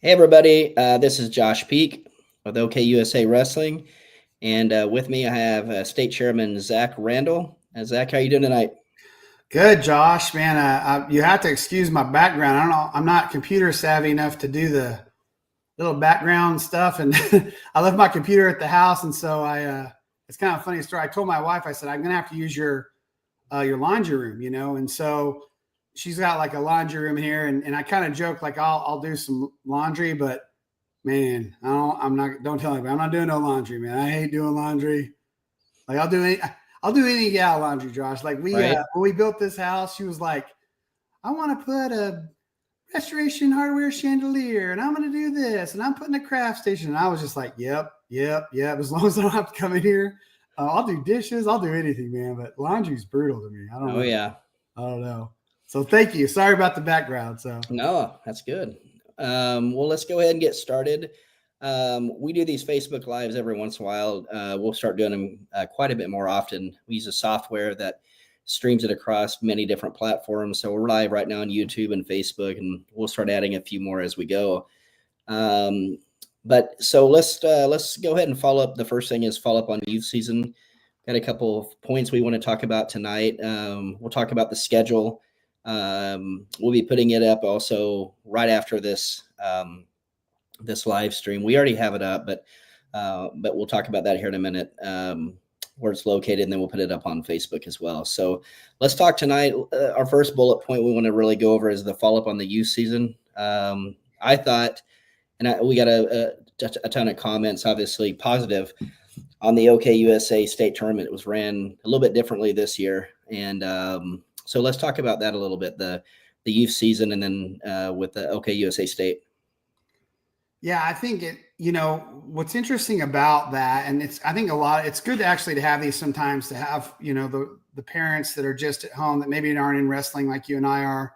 Hey everybody, this is Josh Peak with OKUSA Wrestling, and with me I have State Chairman Zach Randall. Zach, how you doing tonight? Good, Josh, man. You have to excuse my background. I don't know. I'm not computer savvy enough to do the little background stuff, and I left my computer at the house, and so it's kind of a funny story. I told my wife, I said, I'm gonna have to use your laundry room, and so she's got like a laundry room here, and I kind of joke like I'll do some laundry, but man, don't tell anybody. I'm not doing no laundry, man. I hate doing laundry. Like I'll do any gal laundry, Josh. Like Right? when we built this house, she was like, I want to put a restoration hardware chandelier and I'm going to do this and I'm putting a craft station. And I was just like, yep. As long as I don't have to come in here, I'll do dishes. I'll do anything, man. But laundry's brutal to me. I don't know. Yeah. I don't know. So thank you. Sorry about the background. So No, that's good. Well, let's go ahead and get started. We do these Facebook Lives every once in a while. We'll start doing them quite a bit more often. We use a software that streams it across many different platforms. So we're live right now on YouTube and Facebook, and we'll start adding a few more as we go. But so let's go ahead and follow up. The first thing is follow up on youth season. Got a couple of points we want to talk about tonight. We'll talk about the schedule. We'll be putting it up also right after this this live stream. We already have it up, but we'll talk about that here in a minute, where it's located, and then we'll put it up on Facebook as well. So let's talk tonight. Our first bullet point we want to really go over is the follow-up on the youth season. I thought, and we got a ton of comments, obviously positive, on the OKUSA state tournament. It was ran a little bit differently this year. And so let's talk about that a little bit, the youth season, and then with the OKUSA state. yeah, I think what's interesting about that, and I think it's good to actually to have these sometimes, to have, the parents that are just at home that maybe aren't in wrestling like you and I are,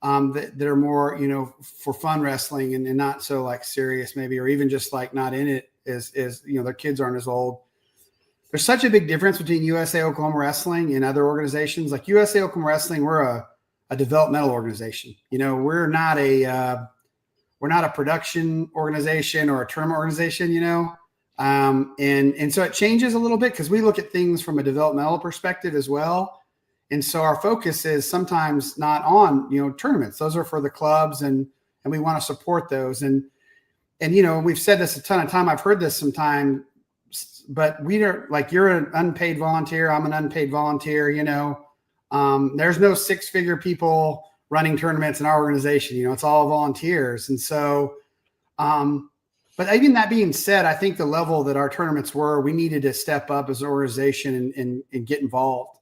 that are more, for fun wrestling and not so like serious maybe, or even just like not in it as their kids aren't as old. There's such a big difference between USA Oklahoma Wrestling and other organizations. Like USA Oklahoma Wrestling, we're a developmental organization. We're not a production organization or a tournament organization, and so it changes a little bit because we look at things from a developmental perspective as well. And so our focus is sometimes not on, tournaments. Those are for the clubs, and we want to support those. And we've said this a ton of time. I've heard this sometime, but we are like, you're an unpaid volunteer. I'm an unpaid volunteer, there's no six-figure people running tournaments in our organization. It's all volunteers. And so, but even that being said, I think the level that our tournaments were, we needed to step up as an organization and get involved.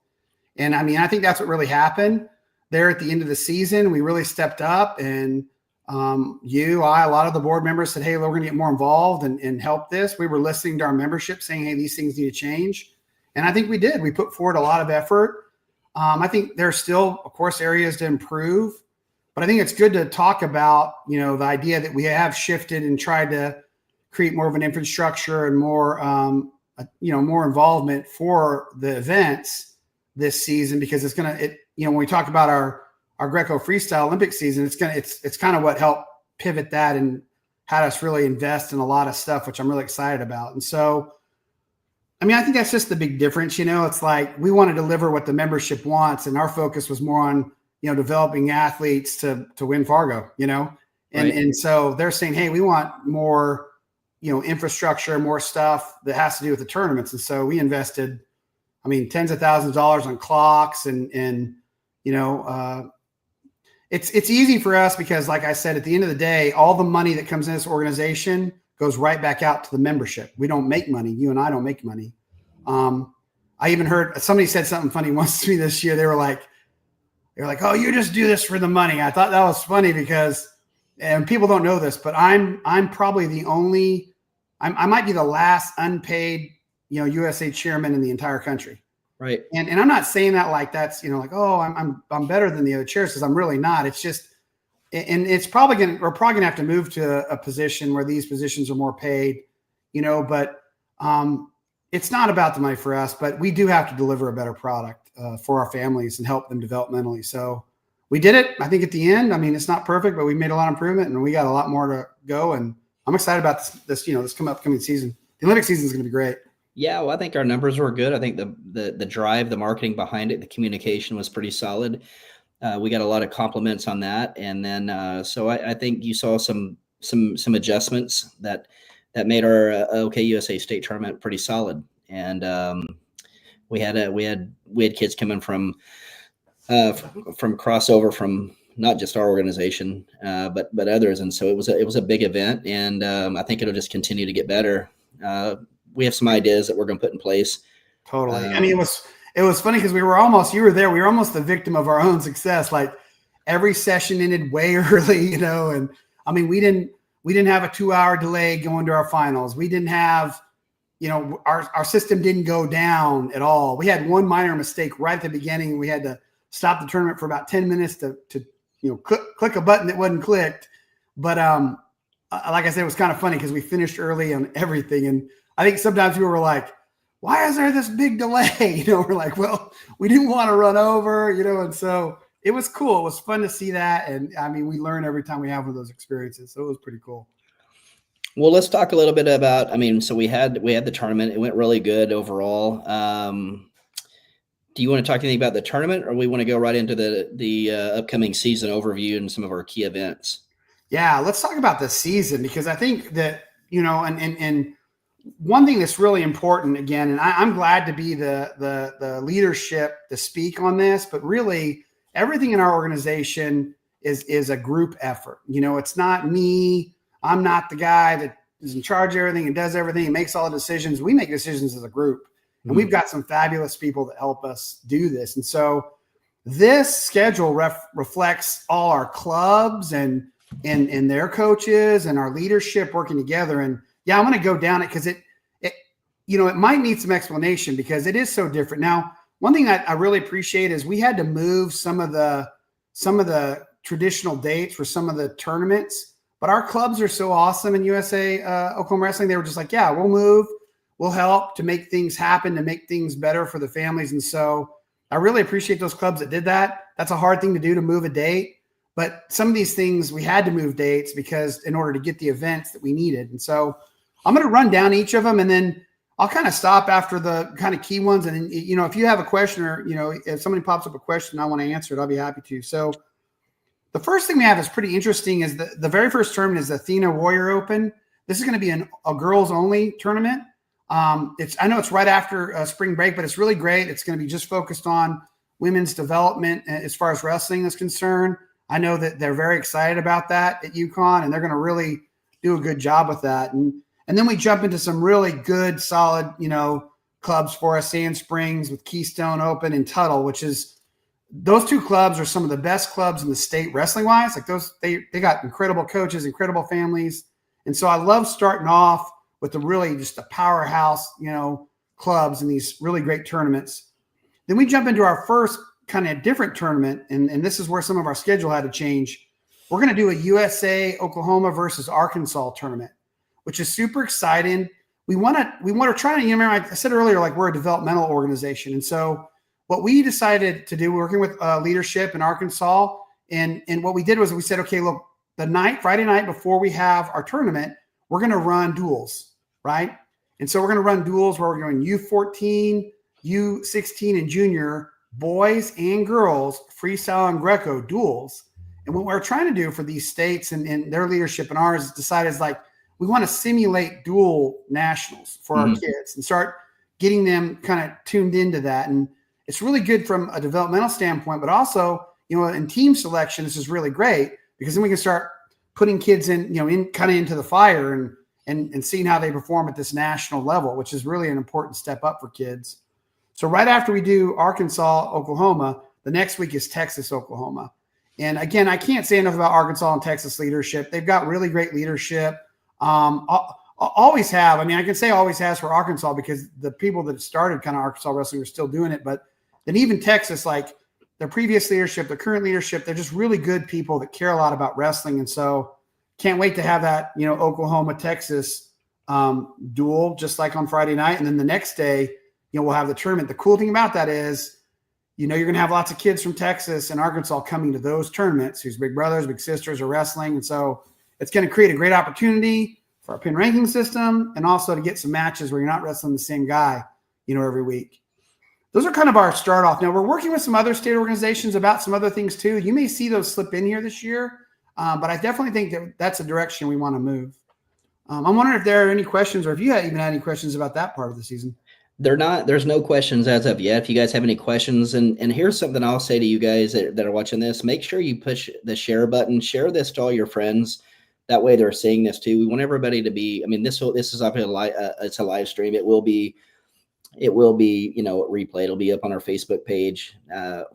And I mean, I think that's what really happened there at the end of the season. We really stepped up, and a lot of the board members said, hey, we're going to get more involved and help this. We were listening to our membership saying, hey, these things need to change. And I think we did. We put forward a lot of effort. I think there's still, of course, areas to improve, but I think it's good to talk about, the idea that we have shifted and tried to create more of an infrastructure and more, more involvement for the events this season, because it's going to, when we talk about our Greco freestyle Olympic season, it's kind of what helped pivot that and had us really invest in a lot of stuff, which I'm really excited about. And so, I mean, I think that's just the big difference. It's like we want to deliver what the membership wants, and our focus was more on, developing athletes to win Fargo, and Right. And so they're saying, hey, we want more, infrastructure, more stuff that has to do with the tournaments. And so we invested, tens of thousands of dollars on clocks and it's easy for us because, like I said, at the end of the day, all the money that comes in this organization goes right back out to the membership. We don't make money. You and I don't make money. I even heard somebody said something funny once to me this year. They were like, oh, you just do this for the money. I thought that was funny because, and people don't know this, but I'm probably the only, I might be the last unpaid, USA chairman in the entire country. Right. And I'm not saying that like that's, like, oh, I'm better than the other chairs, because I'm really not. It's just, and it's probably we're probably gonna have to move to a position where these positions are more paid, but it's not about the money for us, but we do have to deliver a better product for our families and help them developmentally. So we did it. I think at the end, I mean, it's not perfect, but we made a lot of improvement and we got a lot more to go. And I'm excited about this upcoming season. The Olympic season is going to be great. Yeah, well, I think our numbers were good. I think the drive, the marketing behind it, the communication was pretty solid. We got a lot of compliments on that, and then so I think you saw some adjustments that made our OKUSA state tournament pretty solid. And we had kids coming from crossover from not just our organization, but others, and so it was a big event, and I think it'll just continue to get better. We have some ideas that we're going to put in place. Totally. I mean, it was funny because you were there. We were almost the victim of our own success. Like every session ended way early, and I mean, we didn't have a 2-hour delay going to our finals. We didn't have, our system didn't go down at all. We had one minor mistake right at the beginning. We had to stop the tournament for about 10 minutes to click a button that wasn't clicked. But like I said, it was kind of funny because we finished early on everything. And I think sometimes people were like, why is there this big delay? We're like, well, we didn't want to run over, and so it was cool. It was fun to see that. And I mean, we learn every time we have one of those experiences. So it was pretty cool. Well, let's talk a little bit about, so we had the tournament. It went really good overall. Do you want to talk anything about the tournament, or we want to go right into the upcoming season overview and some of our key events? Yeah, let's talk about the season, because I think that, and one thing that's really important, again, and I'm glad to be the leadership to speak on this, but really everything in our organization is a group effort. It's not me. I'm not the guy that is in charge of everything and does everything and makes all the decisions. We make decisions as a group, and we've got some fabulous people that help us do this. And so this schedule reflects all our clubs and their coaches and our leadership working together. And yeah, I'm going to go down it because it might need some explanation because it is so different. Now, one thing I really appreciate is we had to move some of the traditional dates for some of the tournaments, but our clubs are so awesome in USA Oklahoma Wrestling. They were just like, yeah, we'll move, we'll help to make things happen, to make things better for the families. And so I really appreciate those clubs that did that. That's a hard thing to do, to move a date. But some of these things we had to move dates because in order to get the events that we needed. And so I'm going to run down each of them, and then I'll kind of stop after the kind of key ones. And then, if you have a question, or, if somebody pops up a question, I want to answer it, I'll be happy to. So the first thing we have is pretty interesting is the very first tournament is the Athena Warrior Open. This is going to be a girls only tournament. I know it's right after spring break, but it's really great. It's going to be just focused on women's development as far as wrestling is concerned. I know that they're very excited about that at UConn, and they're going to really do a good job with that. And then we jump into some really good, solid, clubs for us. Sand Springs with Keystone Open and Tuttle, which is, those two clubs are some of the best clubs in the state wrestling wise. Like they got incredible coaches, incredible families. And so I love starting off with just the powerhouse, clubs in these really great tournaments. Then we jump into our first kind of different tournament. And this is where some of our schedule had to change. We're going to do a USA Oklahoma versus Arkansas tournament, which is super exciting. We want to try to, remember I said earlier, like we're a developmental organization. And so what we decided to do, working with leadership in Arkansas, and what we did was we said, okay, look, Friday night before we have our tournament, we're going to run duels, right? And so we're going to run duels where we're going U14, U16, and junior, boys and girls, freestyle and Greco duels. And what we're trying to do for these states and their leadership and ours is decide is like, we want to simulate dual nationals for our kids and start getting them kind of tuned into that. And it's really good from a developmental standpoint, but also, in team selection, this is really great because then we can start putting kids in into the fire and seeing how they perform at this national level, which is really an important step up for kids. So right after we do Arkansas, Oklahoma, the next week is Texas, Oklahoma. And again, I can't say enough about Arkansas and Texas leadership. They've got really great leadership. Always have. I mean, I can say always has for Arkansas because the people that started kind of Arkansas wrestling are still doing it. But then even Texas, like their previous leadership, their current leadership, they're just really good people that care a lot about wrestling. And so can't wait to have that, Oklahoma, Texas duel just like on Friday night. And then the next day, we'll have the tournament. The cool thing about that is, you're going to have lots of kids from Texas and Arkansas coming to those tournaments whose big brothers, big sisters are wrestling. And so it's going to create a great opportunity for our pin ranking system and also to get some matches where you're not wrestling the same guy, every week. Those are kind of our start off. Now we're working with some other state organizations about some other things too. You may see those slip in here this year, but I definitely think that that's a direction we want to move. I'm wondering if there are any questions or if you even had any questions about that part of the season. There's no questions as of yet. If you guys have any questions, and here's something I'll say to you guys that are watching this, make sure you push the share button, share this to all your friends. That way they're seeing this too. We want everybody to be, this is obviously it's a live stream. It will be, replayed. It'll be up on our Facebook page.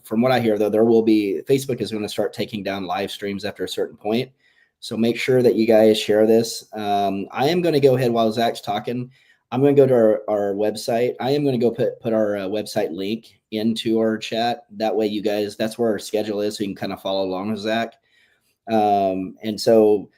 From what I hear though, Facebook is going to start taking down live streams after a certain point. So make sure that you guys share this. I am going to go ahead while Zach's talking. I'm going to go to our website. I am going to go put our website link into our chat. That way you guys, that's where our schedule is. So you can kind of follow along with Zach. And so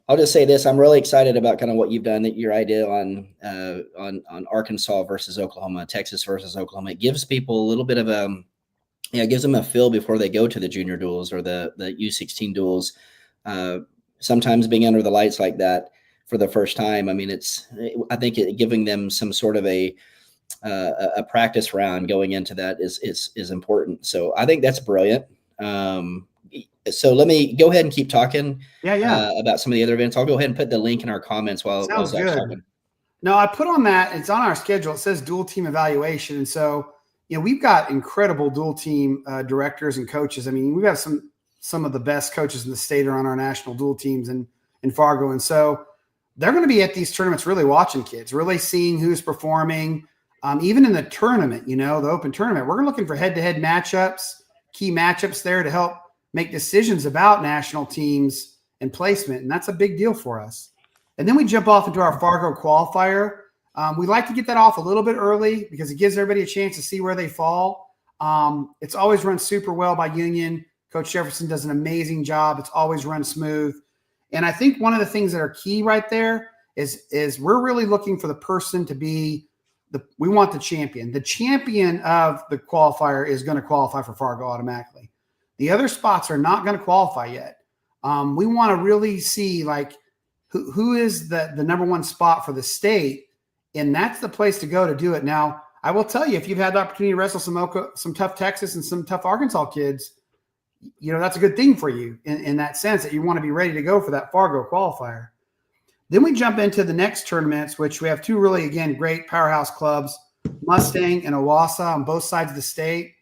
I'll just say this, I'm really excited about kind of what you've done, that your idea on Arkansas versus Oklahoma, Texas versus Oklahoma. It gives people a little bit of it gives them a feel before they go to the junior duels or the U16 duels. Sometimes being under the lights like that for the first time, I think giving them some sort of a practice round going into that is important. So I think that's brilliant. So let me go ahead and keep talking about some of the other events. I'll go ahead and put the link in our comments while Zach's talking. No, I put on that. It's on our schedule. It says dual team evaluation. And so, we've got incredible dual team directors and coaches. We've got some of the best coaches in the state are on our national dual teams in Fargo. And so they're going to be at these tournaments really watching kids, really seeing who's performing. Even in the tournament, the open tournament, we're looking for head-to-head matchups, key matchups there to help make decisions about national teams and placement. And that's a big deal for us. And then we jump off into our Fargo qualifier. We like to get that off a little bit early because it gives everybody a chance to see where they fall. It's always run super well by Union. Coach Jefferson does an amazing job. It's always run smooth. And I think one of the things that are key right there is we're really looking for the person to be we want the champion. The champion of the qualifier is going to qualify for Fargo automatically. The other spots are not going to qualify yet. We want to really see who is the number one spot for the state, and that's the place to go to do it. Now, I will tell you, if you've had the opportunity to wrestle some tough Texas and some tough Arkansas kids, that's a good thing for you in that sense that you want to be ready to go for that Fargo qualifier. Then we jump into the next tournaments, which we have two really, again, great powerhouse clubs, Mustang and OKUSA on both sides of the state.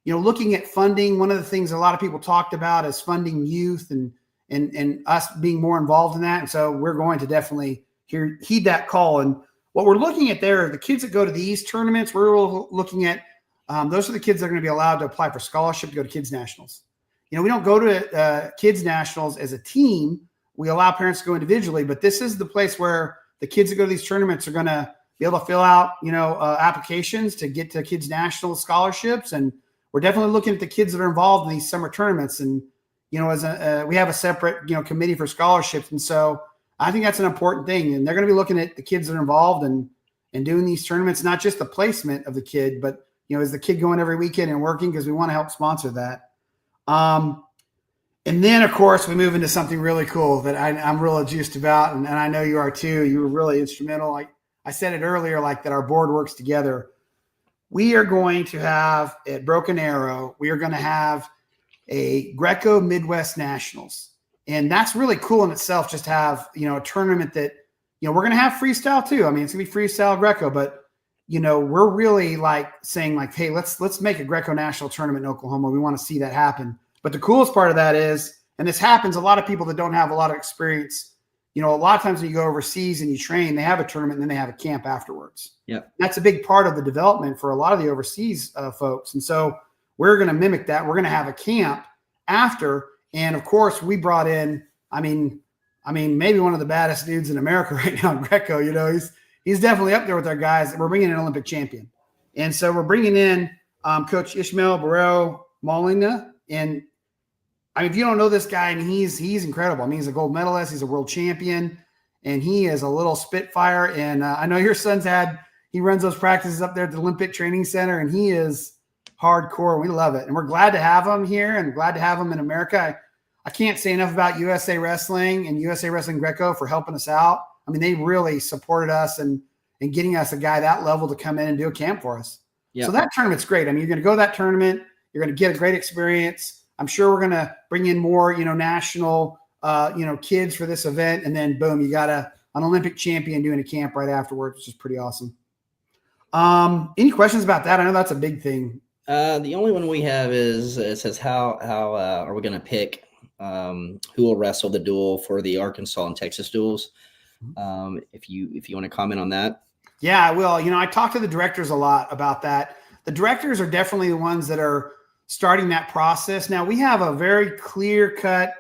Looking at funding, one of the things a lot of people talked about is funding youth and us being more involved in that. And so we're going to definitely heed that call. And what we're looking at there are the kids that go to these tournaments. We're looking at those are the kids that are going to be allowed to apply for scholarship to go to Kids Nationals. We don't go to Kids Nationals as a team. We allow parents to go individually, but this is the place where the kids that go to these tournaments are going to be able to fill out, applications to get to Kids National scholarships. And we're definitely looking at the kids that are involved in these summer tournaments. And, we have a separate, committee for scholarships. And so I think that's an important thing. And they're going to be looking at the kids that are involved and doing these tournaments, not just the placement of the kid, but, is the kid going every weekend and working, because we want to help sponsor that. And then, of course, we move into something really cool that I'm really juiced about. And I know you are too. You were really instrumental. I said it earlier, that our board works together. We are going to have at Broken Arrow, we are going to have a Greco Midwest Nationals. And that's really cool in itself, just to have, a tournament that, we're going to have freestyle too. It's going to be freestyle Greco, but, we're really saying hey, let's make a Greco national tournament in Oklahoma. We want to see that happen. But the coolest part of that is, and this happens, a lot of people that don't have a lot of experience, a lot of times when you go overseas and you train, they have a tournament and then they have a camp afterwards. Yeah. That's a big part of the development for a lot of the overseas folks. And so we're going to mimic that. We're going to have a camp after. And of course we brought in, maybe one of the baddest dudes in America right now in Greco, he's definitely up there with our guys. We're bringing in an Olympic champion. And so we're bringing in Coach Ishmael Barrero Molina. And if you don't know this guy, he's incredible. He's a gold medalist. He's a world champion, and he is a little spitfire. And I know your son's he runs those practices up there at the Olympic Training Center, and he is hardcore. We love it. And we're glad to have them here and glad to have them in America. I can't say enough about USA Wrestling and USA Wrestling Greco for helping us out. I mean, they really supported us and getting us a guy that level to come in and do a camp for us. Yeah. So that tournament's great. I mean, you're going to go to that tournament. You're going to get a great experience. I'm sure we're going to bring in more, national, kids for this event. And then boom, you got an Olympic champion doing a camp right afterwards, which is pretty awesome. Any questions about that? I know that's a big thing. The only one we have is it says how are we going to pick who will wrestle the duel for the Arkansas and Texas duels? If you want to comment on that. Yeah, I will. I talk to the directors a lot about that. The directors are definitely the ones that are starting that process. Now we have a very clear cut,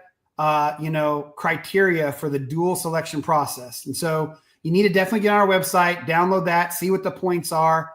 criteria for the dual selection process. And so you need to definitely get on our website, download that, see what the points are.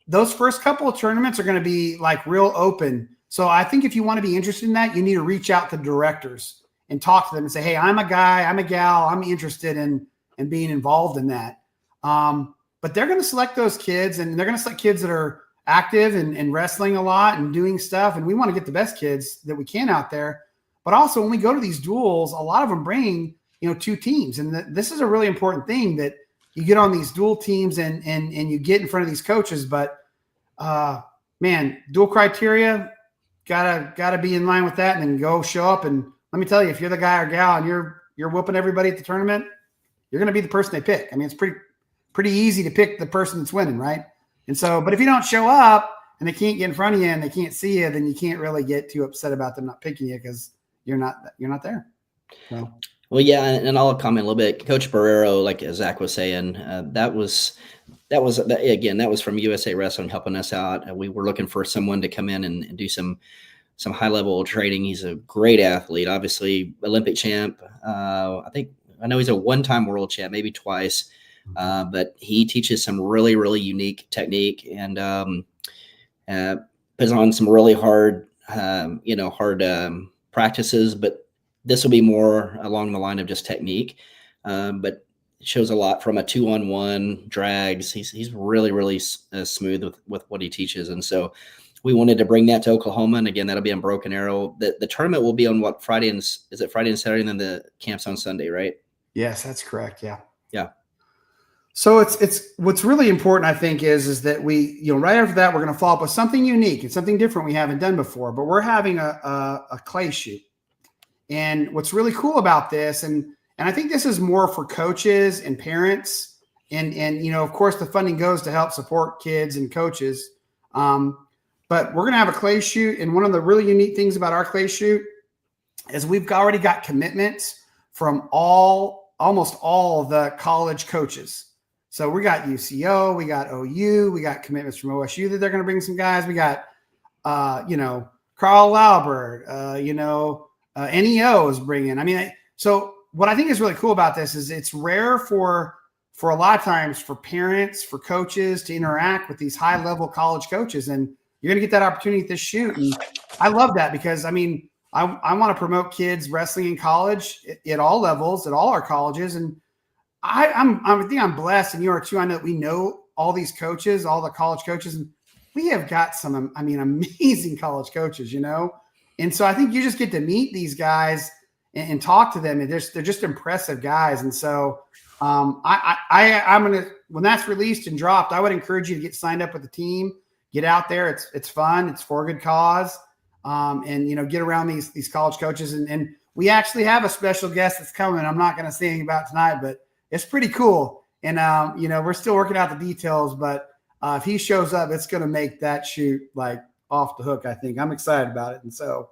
Those first couple of tournaments are going to be like real open. So I think if you want to be interested in that, you need to reach out to directors and talk to them and say, hey, I'm a guy, I'm a gal, I'm interested in being involved in that. But they're going to select those kids, and they're going to select kids that are active and wrestling a lot and doing stuff. And we want to get the best kids that we can out there. But also when we go to these duels, a lot of them bring, two teams. And this is a really important thing, that you get on these dual teams and you get in front of these coaches. But dual criteria, gotta be in line with that, and then go show up. And let me tell you, if you're the guy or gal and you're whooping everybody at the tournament, you're going to be the person they pick. I mean, it's pretty easy to pick the person that's winning, right? And so, but if you don't show up and they can't get in front of you and they can't see you, then you can't really get too upset about them not picking you, because you're not there. So. Well, yeah, and I'll comment a little bit. Coach Barrero, like Zach was saying, that was from USA Wrestling helping us out. We were looking for someone to come in and do some high level training. He's a great athlete, obviously Olympic champ. I know he's a one-time world champ, maybe twice, but he teaches some really, really unique technique and puts on some really hard practices. But this will be more along the line of just technique, but shows a lot from a 2-on-1 drags. He's really, really smooth with what he teaches. And so we wanted to bring that to Oklahoma. And again, that'll be on Broken Arrow. The tournament will be on Friday and Saturday, and then the camp's on Sunday, right? Yes, that's correct. Yeah. Yeah. So it's what's really important, I think, is that we, right after that, we're going to follow up with something unique and something different we haven't done before, but we're having a clay shoot. And what's really cool about this, and I think this is more for coaches and parents, and of course the funding goes to help support kids and coaches. But we're going to have a clay shoot. And one of the really unique things about our clay shoot is we've already got commitments from almost all the college coaches. So we got UCO, we got OU, we got commitments from OSU that they're going to bring some guys. We got, Carl Laubert, NEO is bringing. I mean, so what I think is really cool about this is it's rare for a lot of times for parents, for coaches to interact with these high level college coaches. And you're going to get that opportunity at this shoot. And I love that, because I mean, I want to promote kids wrestling in college at all levels, at all our colleges. And I think I'm blessed, and you are too. I know that we know all these coaches, all the college coaches, and we have got some, amazing college coaches, And so I think you just get to meet these guys and talk to them, and they're just impressive guys. And so I'm going to, when that's released and dropped, I would encourage you to get signed up with the team, get out there. It's fun. It's for a good cause. And get around these college coaches. And we actually have a special guest that's coming. I'm not going to say anything about tonight, but it's pretty cool. And, we're still working out the details, but if he shows up, it's going to make that shoot like off the hook. I think I'm excited about it. And so,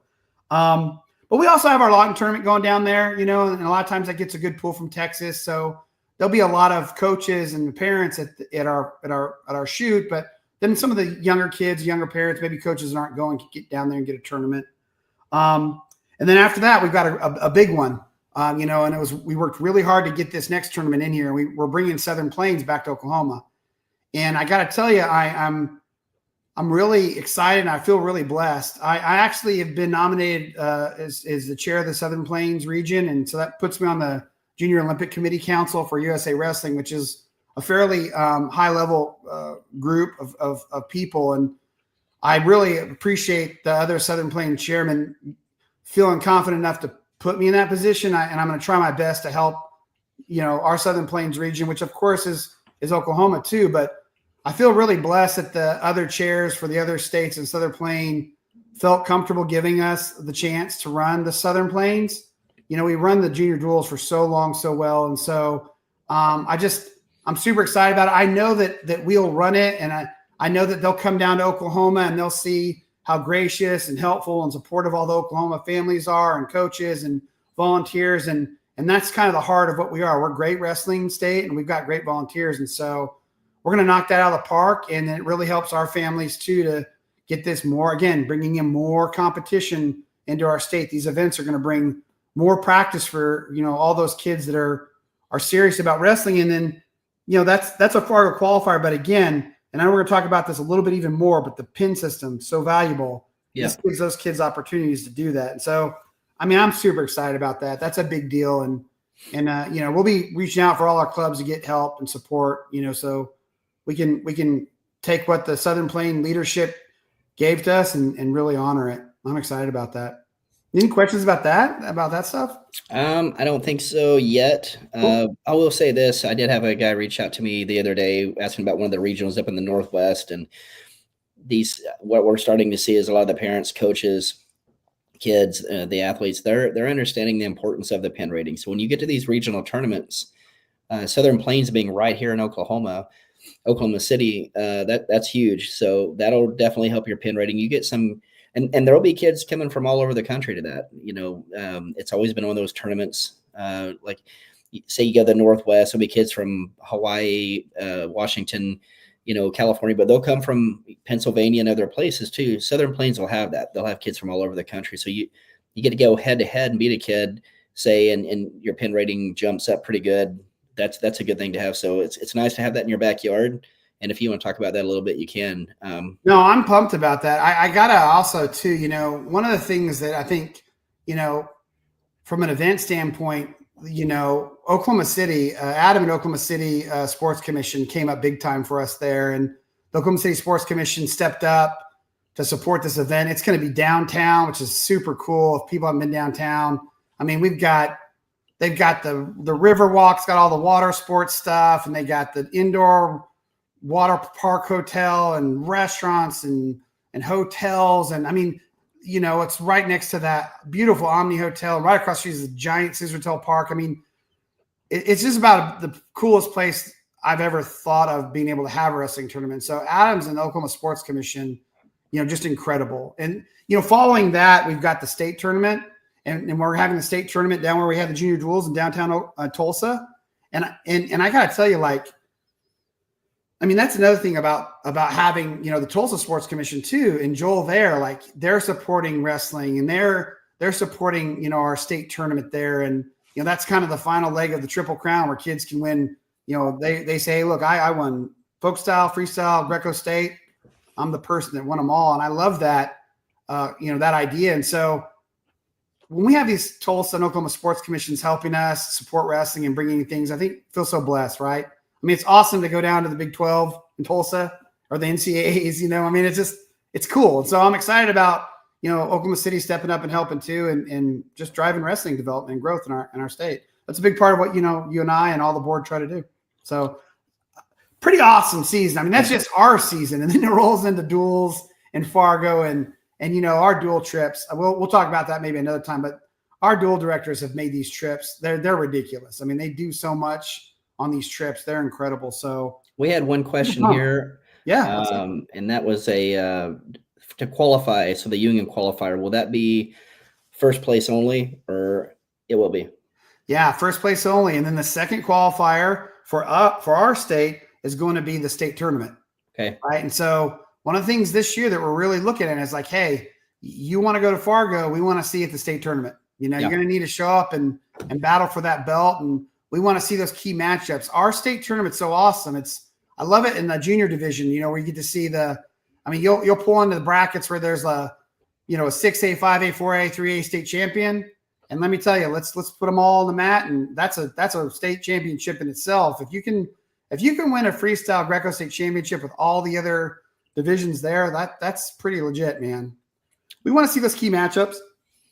but we also have our Lawton tournament going down there, and a lot of times that gets a good pull from Texas. So there'll be a lot of coaches and parents at our shoot, but then some of the younger kids, younger parents, maybe coaches that aren't going, can get down there and get a tournament. And then after that, we've got a big one, and we worked really hard to get this next tournament in here. We're bringing Southern Plains back to Oklahoma. And I got to tell you, I'm really excited, and I feel really blessed. I actually have been nominated as the chair of the Southern Plains region. And so that puts me on the Junior Olympic Committee Council for USA Wrestling, which is a fairly high level group of people. And I really appreciate the other Southern Plains chairman feeling confident enough to put me in that position. And I'm going to try my best to help, our Southern Plains region, which of course is Oklahoma too. But I feel really blessed that the other chairs for the other states in Southern Plains felt comfortable giving us the chance to run the Southern Plains. We run the junior duels for so long, so well. And so I'm super excited about it. I know that we'll run it, and I know that they'll come down to Oklahoma and they'll see how gracious and helpful and supportive all the Oklahoma families are, and coaches and volunteers. And that's kind of the heart of what we are. We're a great wrestling state, and we've got great volunteers. And so we're going to knock that out of the park. And it really helps our families too, to get this more, again, bringing in more competition into our state. These events are going to bring more practice for, all those kids that are serious about wrestling. And then, that's a Fargo qualifier. But again, and I know we're going to talk about this a little bit even more, but the pin system, so valuable. Yeah. This gives those kids opportunities to do that. And so, I'm super excited about that. That's a big deal. And we'll be reaching out for all our clubs to get help and support, so we can take what the Southern Plains leadership gave to us and really honor it. I'm excited about that. Any questions about that stuff? I don't think so yet. Cool. I will say this. I did have a guy reach out to me the other day asking about one of the regionals up in the Northwest. And what we're starting to see is a lot of the parents, coaches, kids, the athletes, they're understanding the importance of the pin rating. So when you get to these regional tournaments, Southern Plains being right here in Oklahoma City, that's huge. So that'll definitely help your pin rating. You get some, and there'll be kids coming from all over the country to that. It's always been one of those tournaments. Like say you go to the Northwest, there'll be kids from Hawaii, Washington, California, but they'll come from Pennsylvania and other places too. Southern Plains will have that. They'll have kids from all over the country. So you get to go head to head and beat a kid, say, and your pin rating jumps up pretty good. That's a good thing to have. So it's nice to have that in your backyard. And if you want to talk about that a little bit, you can. No, I'm pumped about that. I gotta also too, one of the things that I think, from an event standpoint, Oklahoma City, Adam and Oklahoma City Sports Commission came up big time for us there. And the Oklahoma City Sports Commission stepped up to support this event. It's going to be downtown, which is super cool. If people haven't been downtown, they've got the river walks, got all the water sports stuff, and they got the indoor water park hotel and restaurants and hotels. And it's right next to that beautiful Omni Hotel. Right across the street is the giant Scissortail Park. It's just about the coolest place I've ever thought of being able to have a wrestling tournament. So Adams and the Oklahoma Sports Commission, just incredible. And, following that, we've got the state tournament. And we're having the state tournament down where we have the junior duels in downtown Tulsa. And I got to tell you, that's another thing about having, the Tulsa Sports Commission too. And Joel there, they're supporting wrestling, and they're supporting, our state tournament there. And, that's kind of the final leg of the Triple Crown where kids can win. They say, hey, look, I won folk style, freestyle, Greco state. I'm the person that won them all. And I love that, that idea. And so when we have these Tulsa and Oklahoma Sports Commissions helping us support wrestling and bringing things, I think feel so blessed, right? It's awesome to go down to the Big 12 in Tulsa or the NCAAs, it's cool. And so I'm excited about, Oklahoma City stepping up and helping too, and just driving wrestling development and growth in our state. That's a big part of what, you and I and all the board try to do. So pretty awesome season. That's just our season. And then it rolls into duels and Fargo and our dual trips. We'll talk about that maybe another time, but our dual directors have made these trips. They're ridiculous. They do so much on these trips. They're incredible. So we had one question here. Yeah. And that was to qualify. So the union qualifier, will that be first place only, or it will be? Yeah. First place only. And then the second qualifier for our state is going to be the state tournament. Okay. Right. And so one of the things this year that we're really looking at is hey, you want to go to Fargo, we want to see at the state tournament. You're going to need to show up and battle for that belt. And we want to see those key matchups. Our state tournament's so awesome. I love it in the junior division, where you get to see you'll pull into the brackets where there's a 6A, 5A, 4A, 3A state champion. And let me tell you, let's put them all on the mat. And that's a state championship in itself. If you can win a freestyle Greco state championship with all the other divisions there. That's pretty legit, man. We want to see those key matchups,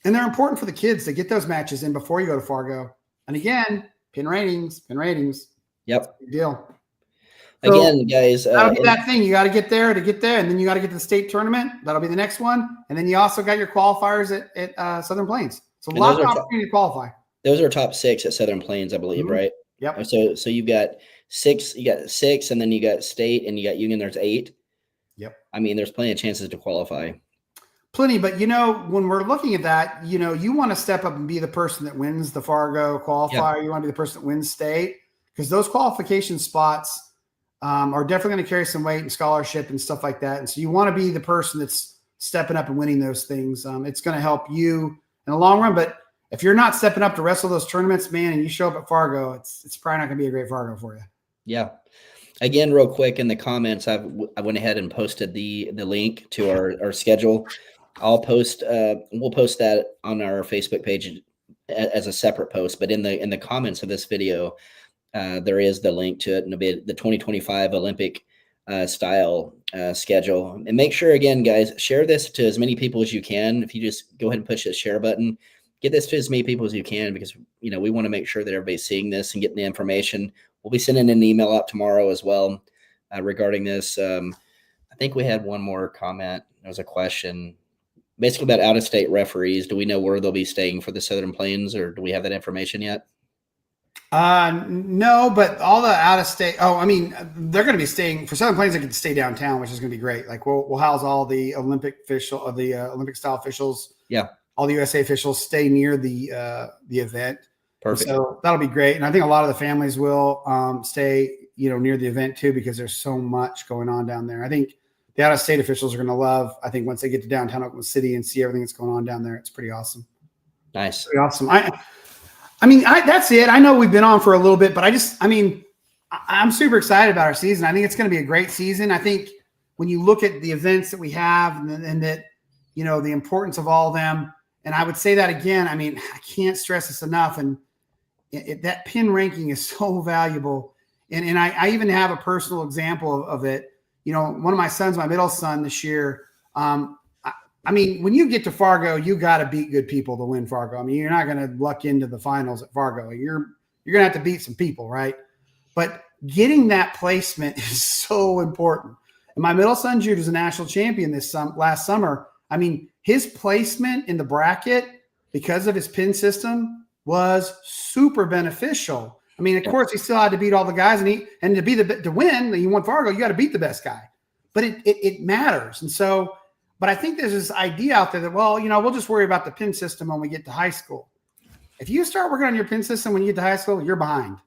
and they're important for the kids to get those matches in before you go to Fargo. And again, pin ratings. Yep. Big deal. Again, guys, that'll be that thing. You got to get there, and then you got to get to the state tournament. That'll be the next one. And then you also got your qualifiers at Southern Plains. So a lot of opportunity to qualify. Those are top 6 at Southern Plains, I believe, right? Yep. So you've got 6, and then you got state, and you got Union. There's 8. Yep. I mean, there's plenty of chances to qualify. Plenty, but when we're looking at that, you want to step up and be the person that wins the Fargo qualifier. Yep. You want to be the person that wins state, because those qualification spots are definitely going to carry some weight and scholarship and stuff like that. And so you want to be the person that's stepping up and winning those things. It's going to help you in the long run. But if you're not stepping up to wrestle those tournaments, man, and you show up at Fargo, it's probably not going to be a great Fargo for you. Yeah. Again, real quick, in the comments, I went ahead and posted the link to our schedule. We'll post that on our Facebook page as a separate post. But in the comments of this video, there is the link to it, and it'll be the 2025 Olympic style schedule. And make sure, again, guys, share this to as many people as you can. If you just go ahead and push the share button, get this to as many people as you can, because we want to make sure that everybody's seeing this and getting the information. We'll be sending an email out tomorrow as well regarding this. I think we had one more comment. There was a question basically about out-of-state referees. Do we know where they'll be staying for the Southern Plains, or do we have that information yet? No, but all the out-of-state. Oh, I mean, they're going to be staying for Southern Plains. They can stay downtown, which is going to be great. Like we'll house all the Olympic style officials. Yeah, all the USA officials stay near the event. Perfect. So that'll be great, and I think a lot of the families will stay near the event too, because there's so much going on down there. I think the out-of-state officials are going to love. I think once they get to downtown Oklahoma City and see everything that's going on down there, it's pretty awesome. Nice. Pretty awesome. That's it. I know we've been on for a little bit, but I'm super excited about our season. I think it's going to be a great season. I think when you look at the events that we have and that, the importance of all of them, and I would say that again, I can't stress this enough. And that pin ranking is so valuable. And I even have a personal example of it. One of my sons, my middle son this year, when you get to Fargo, you got to beat good people to win Fargo. You're not going to luck into the finals at Fargo. You're going to have to beat some people, right? But getting that placement is so important. And my middle son, Jude, was a national champion last summer. His placement in the bracket, because of his pin system, was super beneficial. Of course, he still had to beat all the guys, and to win, you won Fargo, you got to beat the best guy. But it matters. And so, but I think there's this idea out there that, we'll just worry about the pin system when we get to high school. If you start working on your pin system when you get to high school, you're behind.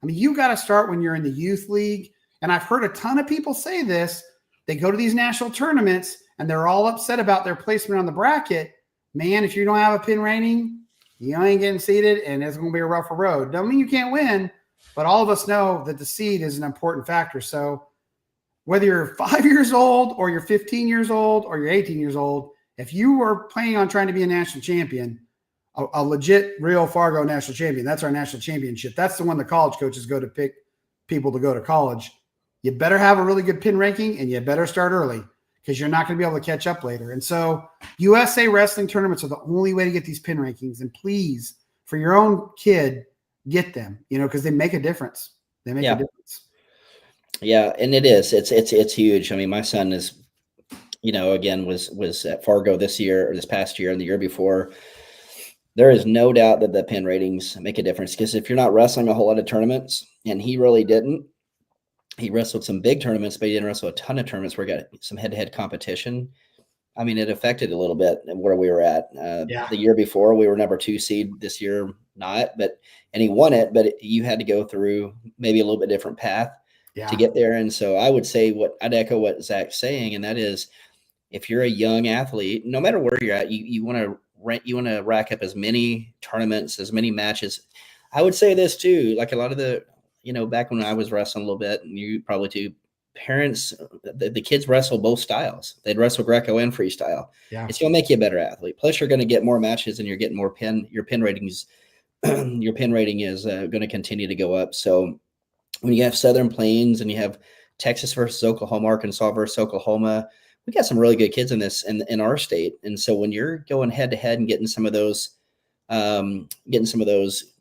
You got to start when you're in the youth league. And I've heard a ton of people say this. They go to these national tournaments and they're all upset about their placement on the bracket. Man, if you don't have a pin rating, you ain't getting seeded, and it's going to be a rougher road. Don't mean you can't win, but all of us know that the seed is an important factor. So whether you're 5 years old or you're 15 years old or you're 18 years old, if you are planning on trying to be a national champion, a legit, real Fargo national champion, that's our national championship. That's the one the college coaches go to pick people to go to college. You better have a really good pin ranking, and you better start early, because you're not going to be able to catch up later. And so USA wrestling tournaments are the only way to get these pin rankings. And please, for your own kid, get them, because they make a difference. They make a difference. Yeah, and it is. It's huge. My son is, again, was at Fargo this past year and the year before. There is no doubt that the pin ratings make a difference, because if you're not wrestling a whole lot of tournaments, and he really didn't, he wrestled some big tournaments, but he didn't wrestle a ton of tournaments where he got some head-to-head competition. It affected a little bit where we were at. The year before, we were number 2 seed. This year, not. And he won it, but you had to go through maybe a little bit different path to get there. And so I would say I'd echo what Zach's saying, and that is, if you're a young athlete, no matter where you're at, you want to rack up as many tournaments, as many matches. I would say this too, like a lot of the, back when I was wrestling a little bit, and you probably too, parents, the kids wrestle both styles. They'd wrestle Greco and freestyle. Yeah. It's going to make you a better athlete. Plus, you're going to get more matches, and you're getting more your pin ratings. Your pin rating is going to continue to go up. So when you have Southern Plains and you have Texas versus Oklahoma, Arkansas versus Oklahoma. We got some really good kids in this in our state. And so when you're going head to head and getting some of those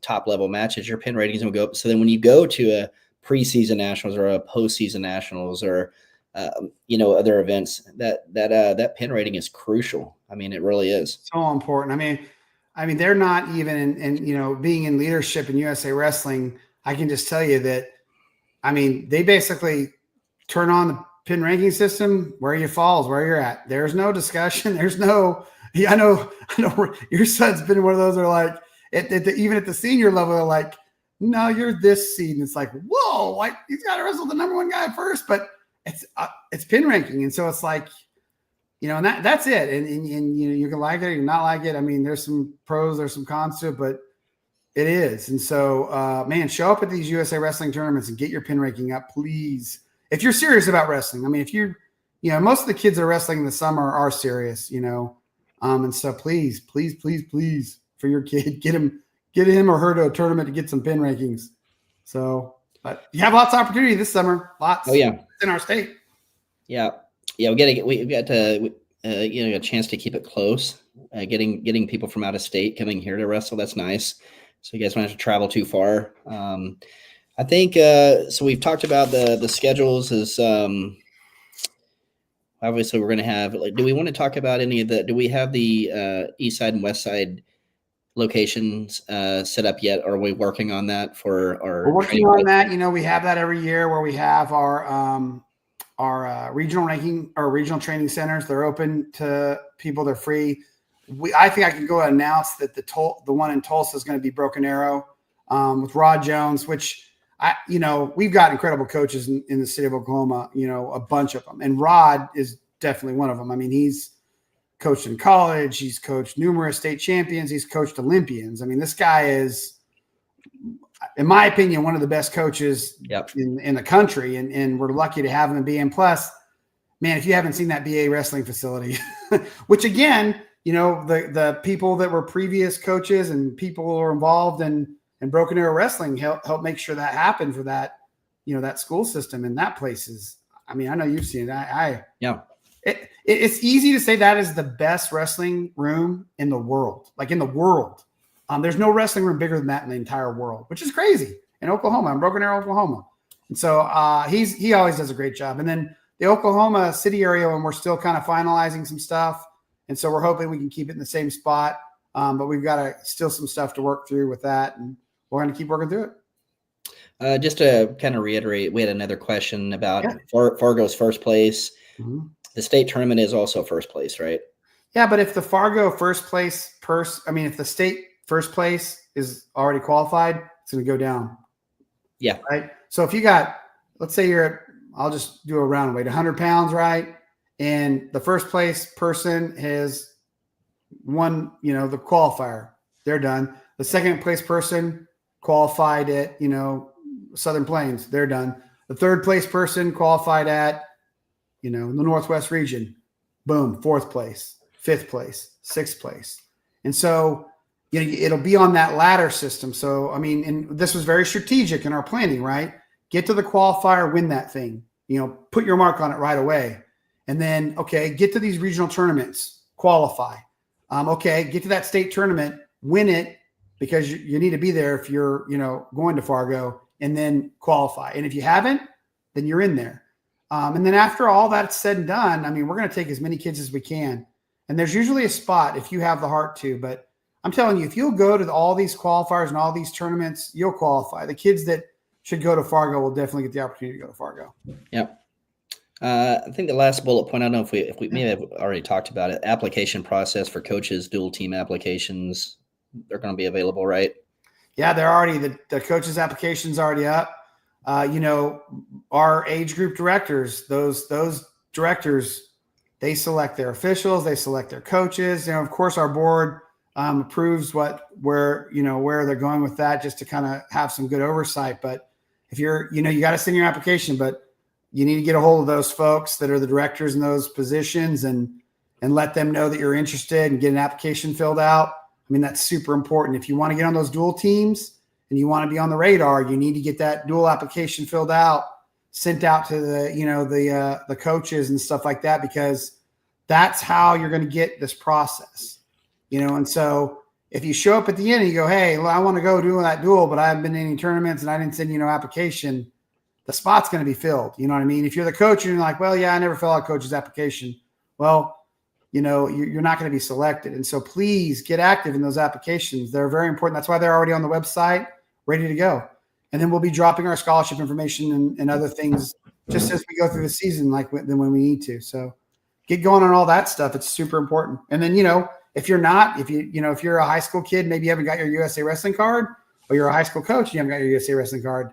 top level matches, your pin ratings will go up. So then when you go to a preseason nationals or a postseason nationals or other events, that pin rating is crucial. I mean, it really is so important. I mean, they're not even in being in leadership in USA Wrestling. I can just tell you that, I mean, they basically turn on the pin ranking system where you falls, where you're at. There's no discussion. There's no, I know your son's been one of those that are like, even at the senior level, they're like, no, you're this seed. And it's like, whoa, like he's got to wrestle the number one guy first, but it's pin ranking. And so it's like, and that's it. And you can like it or you can not like it. I mean, there's some pros, there's some cons to it, but it is. And so, man, show up at these USA Wrestling tournaments and get your pin ranking up, please. If you're serious about wrestling. I mean, if most of the kids that are wrestling in the summer are serious, and so please for your kid, get him or her to a tournament to get some pin rankings. So, but you have lots of opportunity this summer. Lots. Oh yeah. In our state. Yeah. We got a chance to keep it close. Getting people from out of state coming here to wrestle. That's nice. So you guys don't have to travel too far. I think so. We've talked about the schedules. Is obviously we're going to have. Do we want to talk about any of the? Do we have the east side and west side locations set up yet? Or are we working on that for our? We're working on that. We have that every year where we have our regional ranking or regional training centers. They're open to people. They're free. I think I can go and announce that the one in Tulsa is going to be Broken Arrow with Rod Jones, which we've got incredible coaches in the city of Oklahoma, a bunch of them. And Rod is definitely one of them. I mean, he's coached in college. He's coached numerous state champions. He's coached Olympians. I mean, this guy is, in my opinion, one of the best coaches in the country. And we're lucky to have him in BA. And plus, man, if you haven't seen that BA wrestling facility, which again, the people that were previous coaches and people who are involved in Broken Arrow Wrestling help make sure that happened for that, that school system. And that place is, I mean, I know you've seen it. It's easy to say that is the best wrestling room in the world, like in the world. There's no wrestling room bigger than that in the entire world, which is crazy in Oklahoma, in Broken Arrow, Oklahoma. And so he always does a great job. And then the Oklahoma City area, and we're still kind of finalizing some stuff. And so we're hoping we can keep it in the same spot. But we've got still some stuff to work through with that. And we're going to keep working through it. Just to kind of reiterate, we had another question about Fargo's first place. Mm-hmm. The state tournament is also first place, right? Yeah, but if the Fargo first place if the state first place is already qualified, it's going to go down. Yeah. Right. So if you got, let's say you're at, I'll just do a round weight, 100 pounds, right? And the first place person has won, the qualifier. They're done. The second place person qualified at, Southern Plains. They're done. The third place person qualified at, the Northwest region. Boom. Fourth place, fifth place, sixth place. And so, it'll be on that ladder system. So, I mean, and this was very strategic in our planning, right? Get to the qualifier, win that thing, put your mark on it right away. And then, get to these regional tournaments, qualify. Get to that state tournament, win it, because you need to be there if you're, going to Fargo, and then qualify. And if you haven't, then you're in there. And then after all that's said and done, I mean, we're going to take as many kids as we can. And there's usually a spot if you have the heart to, but I'm telling you, if you'll go to all these qualifiers and all these tournaments, you'll qualify. The kids that should go to Fargo will definitely get the opportunity to go to Fargo. Yep. I think the last bullet point, I don't know if we may have already talked about it, application process for coaches, dual team applications, they're going to be available, right? Yeah, they're already, the coaches' application's already up. Our age group directors, those directors, they select their officials, they select their coaches. Of course, our board approves where they're going with that, just to kind of have some good oversight. But if you're, you got to send your application, but you need to get a hold of those folks that are the directors in those positions and let them know that you're interested and get an application filled out. I mean, that's super important. If you want to get on those dual teams and you want to be on the radar, you need to get that dual application filled out sent out to the coaches and stuff like that, because that's how you're going to get this process, And so if you show up at the end and you go, hey, I want to go do that duel, but I haven't been in any tournaments and I didn't send you no application, the spot's going to be filled. You know what I mean? If you're the coach and you're like, well, yeah, I never fill out a coach's application. Well, you're not going to be selected. And so please get active in those applications. They're very important. That's why they're already on the website, ready to go. And then we'll be dropping our scholarship information and other things just as we go through the season, then when we need to. So get going on all that stuff. It's super important. And then, if you're a high school kid, maybe you haven't got your USA Wrestling card, or you're a high school coach and you haven't got your USA Wrestling card,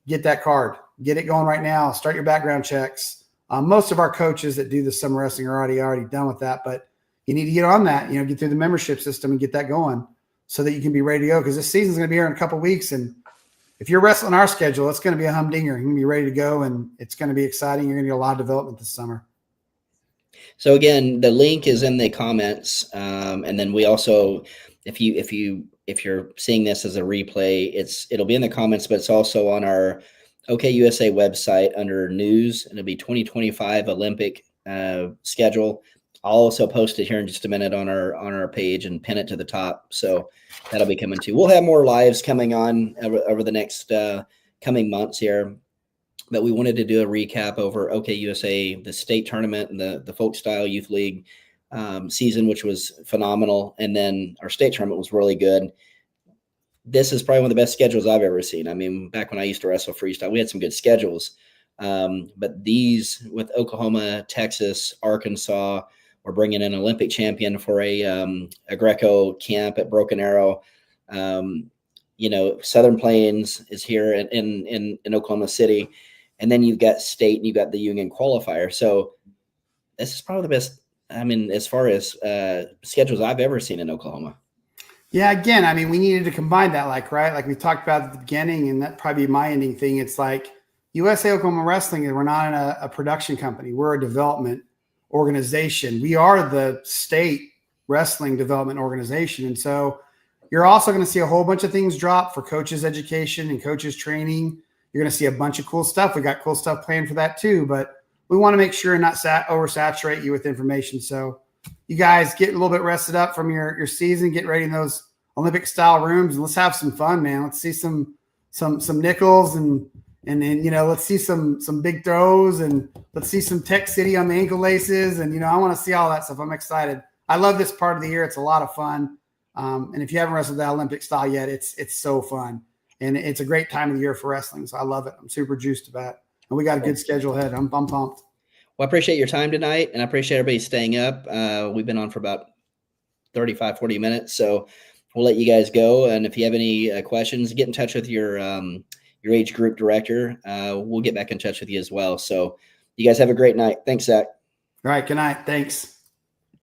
get that card. Get it going right now. Start your background checks. Most of our coaches that do the summer wrestling are already done with that, but you need to get on that, get through the membership system and get that going so that you can be ready to go, because this season's going to be here in a couple of weeks. And if you're wrestling our schedule, it's going to be a humdinger. You're going to be ready to go, and it's going to be exciting. You're going to get a lot of development this summer. So again, the link is in the comments, and then we also, if you're seeing this as a replay, it'll be in the comments, but it's also on our OKUSA website under news, and it'll be 2025 Olympic schedule. I'll also post it here in just a minute on our page and pin it to the top. So that'll be coming too. We'll have more lives coming on over the next coming months here. But we wanted to do a recap over OKUSA, the state tournament, and the folk style youth league season, which was phenomenal. And then our state tournament was really good. This is probably one of the best schedules I've ever seen. I mean, back when I used to wrestle freestyle, we had some good schedules. But these with Oklahoma, Texas, Arkansas, we're bringing in an Olympic champion for a Greco camp at Broken Arrow. Southern Plains is here in Oklahoma City. And then you've got state and you've got the union qualifier. So this is probably the best, as far as schedules I've ever seen in Oklahoma. Yeah, again, we needed to combine that, like we talked about at the beginning, and that probably be my ending thing. It's like USA Oklahoma Wrestling, we're not in a production company. We're a development organization. We are the state wrestling development organization. And so you're also going to see a whole bunch of things drop for coaches education and coaches training. You're going to see a bunch of cool stuff. We got cool stuff planned for that too, but we want to make sure and not oversaturate you with information. So you guys get a little bit rested up from your season, get ready in those Olympic style rooms, and let's have some fun, man. Let's see some nickels and let's see some big throws, and let's see some Tech City on the ankle laces. And, I want to see all that stuff. I'm excited. I love this part of the year. It's a lot of fun. And if you haven't wrestled that Olympic style yet, it's so fun. And it's a great time of the year for wrestling. So I love it. I'm super juiced about it. And we got a good schedule ahead. I'm pumped. Well, I appreciate your time tonight, and I appreciate everybody staying up. We've been on for about 35, 40 minutes. So we'll let you guys go. And if you have any questions, get in touch with your age group director. We'll get back in touch with you as well. So you guys have a great night. Thanks, Zach. All right. Good night. Thanks.